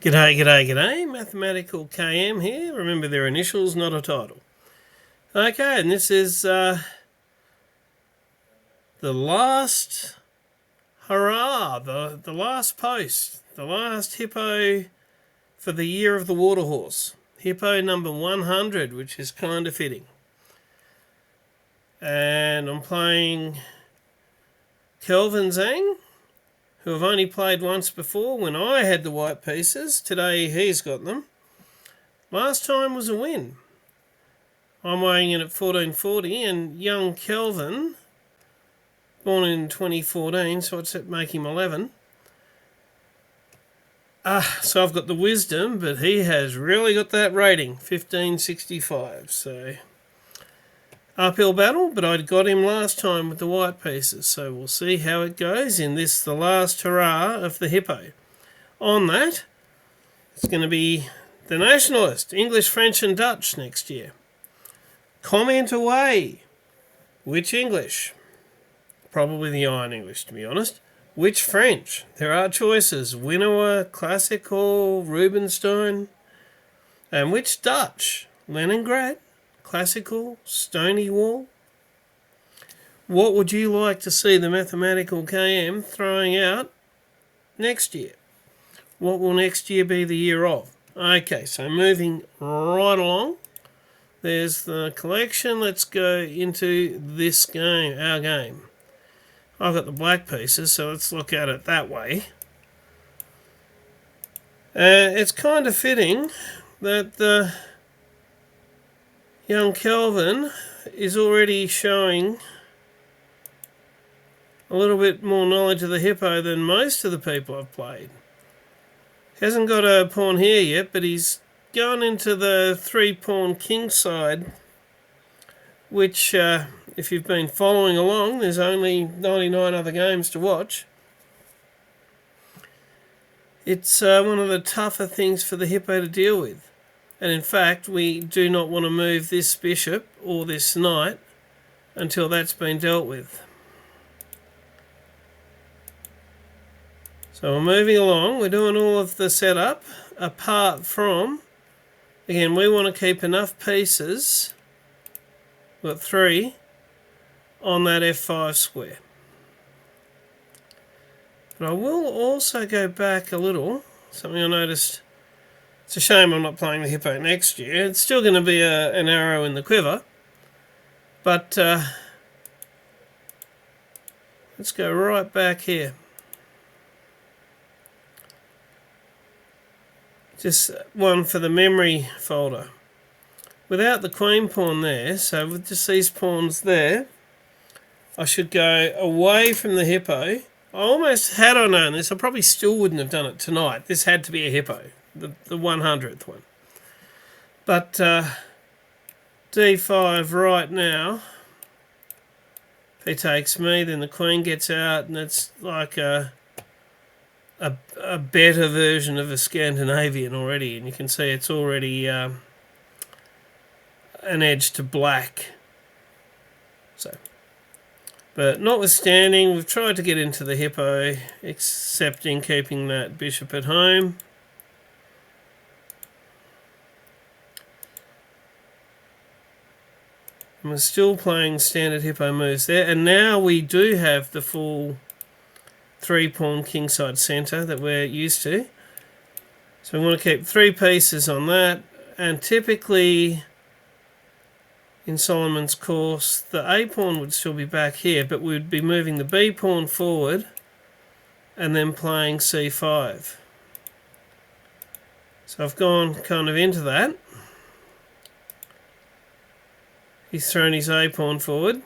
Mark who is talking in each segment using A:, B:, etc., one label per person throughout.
A: G'day, g'day, g'day. Mathematical KM here. Remember, their initials, not a title. Okay, and this is the last hurrah, the last post, the last Hippo for the year of the water horse. Hippo number 100, which is kind of fitting. And I'm playing Kelvin Zhang, who I've only played once before when I had the white pieces. Today he's got them. Last time was a win. I'm weighing in at 1440, and young Kelvin, born in 2014, so what's that make him 11? So I've got the wisdom, but he has really got that rating, 1565. So uphill battle, but I got him last time with the white pieces, so we'll see how it goes in this, the last hurrah of the Hippo. On that, it's going to be the Nationalist, English, French and Dutch next year. Comment away. Which English? Probably the Iron English, to be honest. Which French? There are choices. Winower, Classical, Rubinstein. And which Dutch? Leningrad, Classical, Stony Wall. What would you like to see the Mathematical KM throwing out next year? What will next year be the year of? Okay, so moving right along. There's the collection. Let's go into this game, our game. I've got the black pieces, so let's look at it that way. It's kind of fitting that the young Kelvin is already showing a little bit more knowledge of the Hippo than most of the people I've played. Hasn't got a pawn here yet, but he's gone into the 3-pawn king side, which, if you've been following along, there's only 99 other games to watch. It's one of the tougher things for the Hippo to deal with. And in fact, we do not want to move this bishop or this knight until that's been dealt with. So we're moving along. We're doing all of the setup apart from, again, we want to keep enough pieces, we've got 3, on that F5 square. But I will also go back a little. Something I noticed. It's a shame I'm not playing the Hippo next year. It's still going to be an arrow in the quiver. But let's go right back here. Just one for the memory folder. Without the queen pawn there, so with just these pawns there, I should go away from the Hippo. I almost, had I known this, I probably still wouldn't have done it tonight. This had to be a Hippo, the 100th one. But D5 right now, if he takes me, then the queen gets out, and it's like a better version of a Scandinavian already, and you can see it's already an edge to black. So, but notwithstanding, we've tried to get into the Hippo, excepting keeping that bishop at home. And we're still playing standard Hippo moves there, and now we do have the full 3-pawn kingside centre that we're used to. So we want to keep 3 pieces on that, and typically in Solomon's course the A pawn would still be back here, but we'd be moving the B pawn forward and then playing C5. So I've gone kind of into that. He's thrown his A pawn forward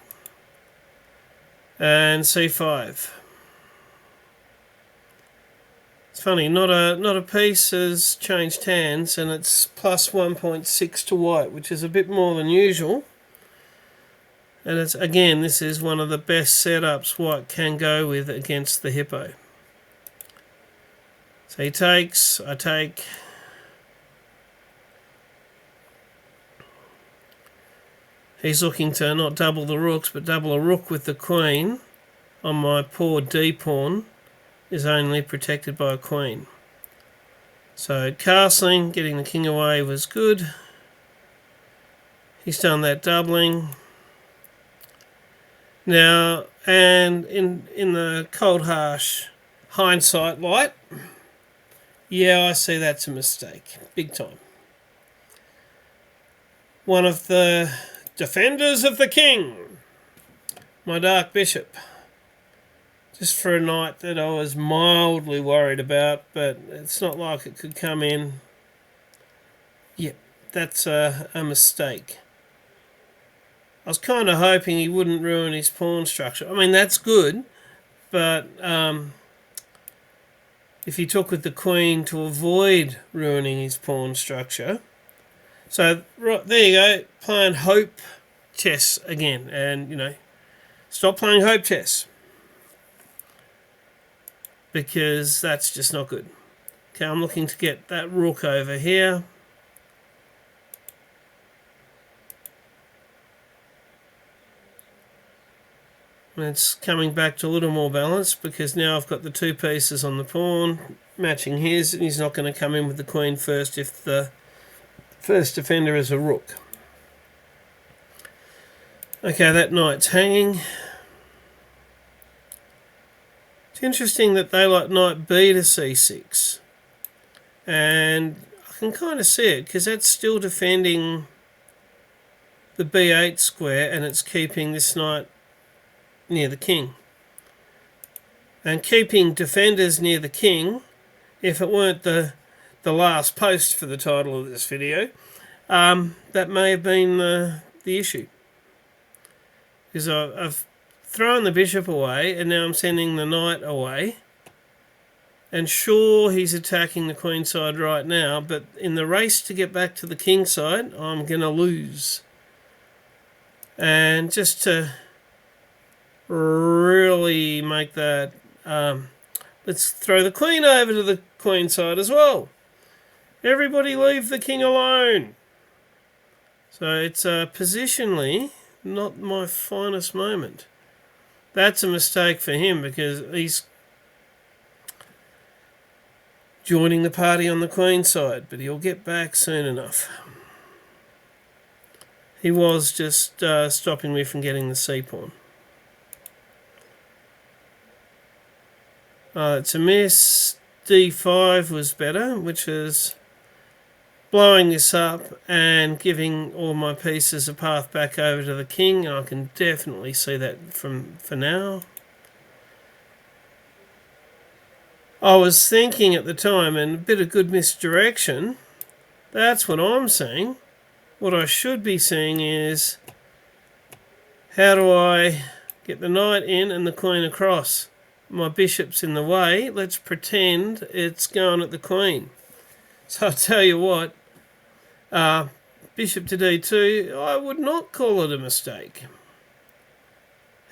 A: and C5. It's funny, not a piece has changed hands, and it's plus 1.6 to white, which is a bit more than usual. And it's, again, this is one of the best setups white can go with against the Hippo. So he takes, I take. He's looking to not double the rooks, but double a rook with the queen on my poor D pawn. Is only protected by a queen. So castling, getting the king away was good. He's done that doubling. Now, and in the cold, harsh hindsight light, yeah, I see that's a mistake. Big time. One of the defenders of the king, my Dark Bishop. Just for a knight that I was mildly worried about, but it's not like it could come in. Yep, that's a mistake. I was kind of hoping he wouldn't ruin his pawn structure. I mean, that's good, but if he took with the queen to avoid ruining his pawn structure. So, right, there you go, playing hope chess again. And, you know, stop playing hope chess, because that's just not good. Okay, I'm looking to get that rook over here. And it's coming back to a little more balance, because now I've got the two pieces on the pawn matching his, and he's not going to come in with the queen first if the first defender is a rook. Okay, that knight's hanging. It's interesting that they like knight b to c6. And I can kind of see it, because that's still defending the b8 square, and it's keeping this knight near the king. And keeping defenders near the king, if it weren't the last post for the title of this video, that may have been the issue. Because I've thrown the bishop away, and now I'm sending the knight away. And sure, he's attacking the queen side right now, but in the race to get back to the king side, I'm going to lose. And just to really make that, let's throw the queen over to the queen side as well. Everybody leave the king alone. So it's positionally not my finest moment. That's a mistake for him, because he's joining the party on the queen side, but he'll get back soon enough. He was just stopping me from getting the c-pawn. It's a miss. d5 was better, which is blowing this up and giving all my pieces a path back over to the king. I can definitely see that for now. I was thinking at the time, and a bit of good misdirection, that's what I'm seeing. What I should be seeing is, how do I get the knight in and the queen across? My bishop's in the way. Let's pretend it's going at the queen. So I'll tell you what, bishop to d2, I would not call it a mistake.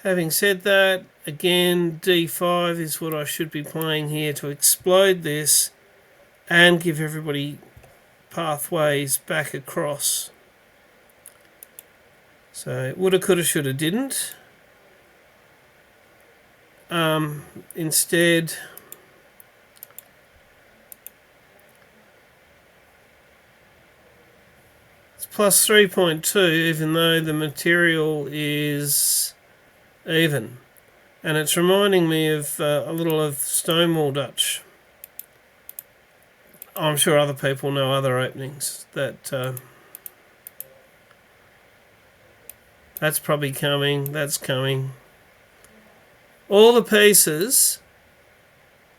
A: Having said that, again, d5 is what I should be playing here to explode this and give everybody pathways back across. So woulda, coulda, shoulda, didn't. Instead, it's plus 3.2, even though the material is even. And it's reminding me of a little of Stonewall Dutch. I'm sure other people know other openings that that's probably coming, that's coming. All the pieces,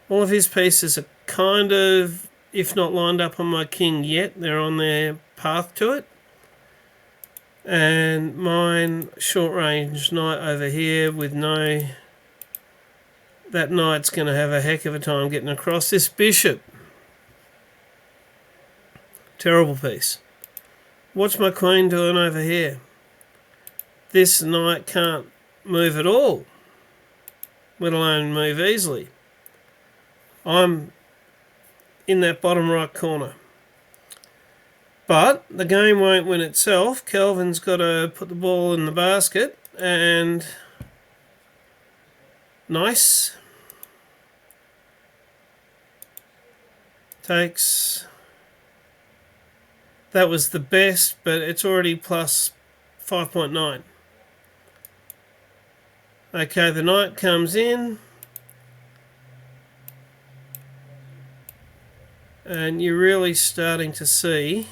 A: all of his pieces are kind of, if not lined up on my king yet, they're on their path to it. And mine, short range knight over here with no... That knight's going to have a heck of a time getting across. This bishop, terrible piece. What's my queen doing over here? This knight can't move at all, let alone move easily. I'm in that bottom right corner. But the game won't win itself. Kelvin's got to put the ball in the basket, and nice. Takes... That was the best, but it's already plus 5.9. Okay, the knight comes in. And you're really starting to see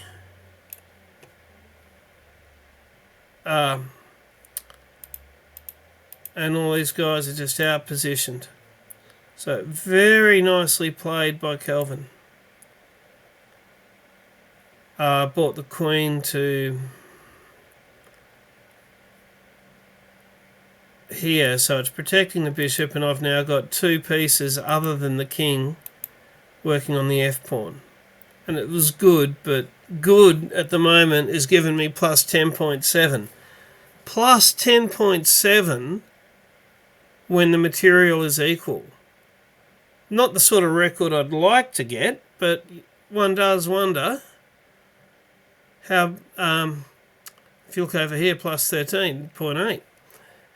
A: and all these guys are just out positioned. So very nicely played by Kelvin. Brought the queen to here, so it's protecting the bishop, and I've now got two pieces other than the king working on the f-pawn. And it was good, but good at the moment is giving me plus 10.7. Plus 10.7 when the material is equal. Not the sort of record I'd like to get, but one does wonder how, if you look over here, plus 13.8,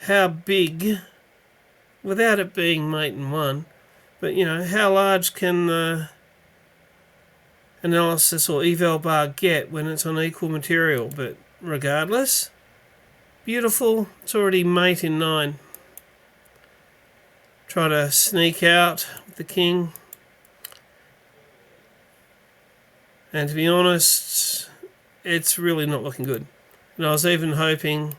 A: how big, without it being mate and one, but you know, how large can the analysis or eval bar get when it's on equal material? But regardless, beautiful. It's already mate in 9. Try to sneak out with the king. And to be honest, it's really not looking good. And I was even hoping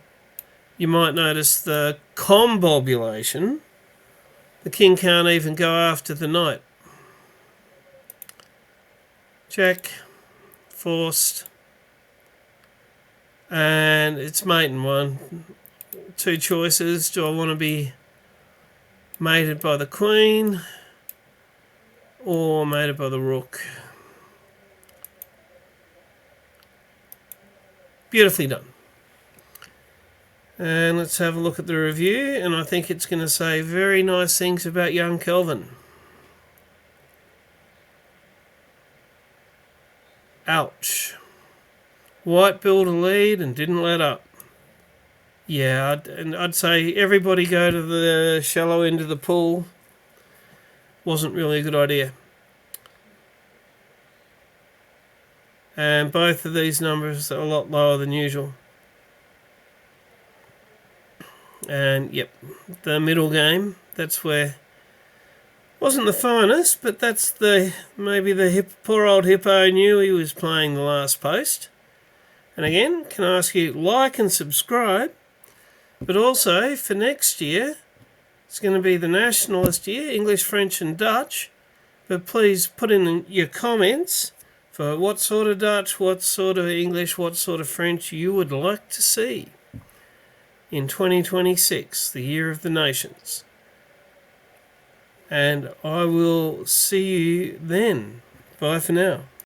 A: you might notice the combobulation. The king can't even go after the knight. Check. Forced. And it's mate in 1. Two choices. Do I want to be mated by the queen or mated by the rook? Beautifully done. And let's have a look at the review, and I think it's going to say very nice things about young Kelvin. Ouch. White built a lead and didn't let up. Yeah, I'd say everybody go to the shallow end of the pool. Wasn't really a good idea. And both of these numbers are a lot lower than usual. And yep, the middle game, that's where wasn't the finest, but that's maybe the poor old Hippo knew he was playing the last post. And again, can I ask you like and subscribe, but also for next year, it's going to be the nationalist year, English, French and Dutch, but please put in your comments for what sort of Dutch, what sort of English, what sort of French you would like to see in 2026, the year of the nations. And I will see you then. Bye for now.